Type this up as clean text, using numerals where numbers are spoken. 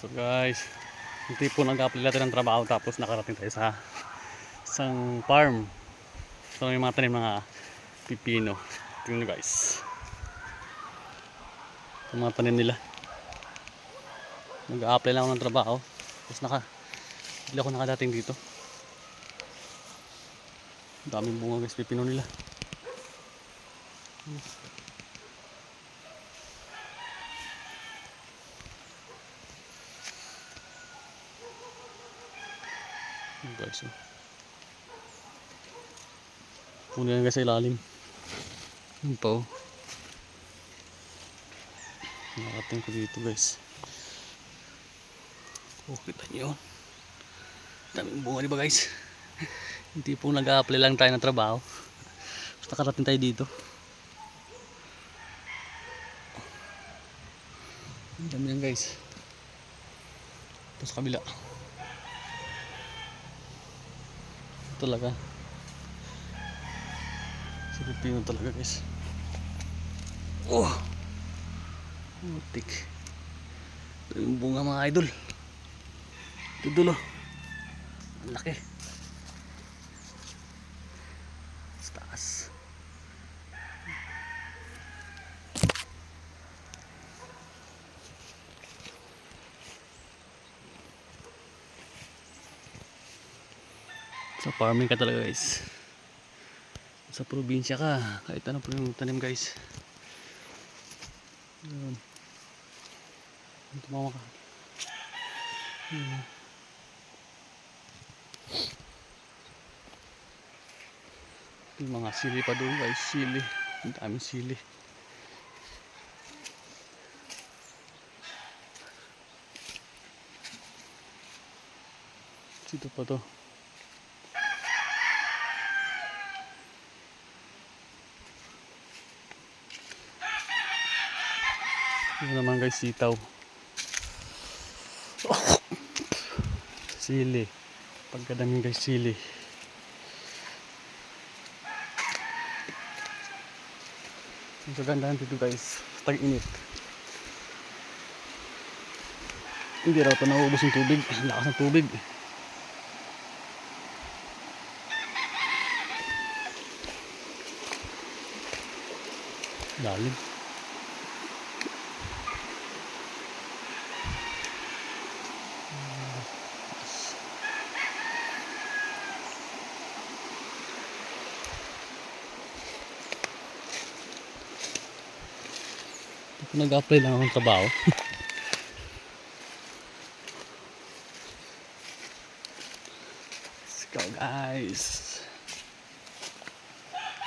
So guys, hindi po nag-apply natin ng trabaho tapos nakarating tayo sa isang farm. So may mga tanim mga pipino. Tingnan nyo guys. Ito mga tanim nila. Nag-apply lang ako ng trabaho. Tapos hindi ako nakadating dito. Daming bunga guys pipino nila. Guys, puno yan guys sa ilalim. Yun pa oh. Nakarating ko dito guys. Oh, kita nyo yun. Daming bunga diba guys. Hindi po nag-a-apply lang tayo ng trabaho. Tapos nakarating tayo dito. Ang dami yan guys. Tapos kabila. Talaga sa pipino talaga guys. Oh, mutik. Ito yung bunga mga idol. Ito dulo. Ang laki sa taas. Sa farming ka talaga guys. Sa probinsya ka, kahit ano po yung tanim guys. Tumama ka. Yung mga sili pa doon guys, sili. Ang daming sili. Dito pa to. Ito naman guys, sitaw. Sili. Pagkadami guys, sili. Ang kagandahan dito guys, tag-init. Hindi raw ito nauubos yung tubig. Lakas ng tubig. Lalim. Nag-apply lang akong trabaho. Let's go guys.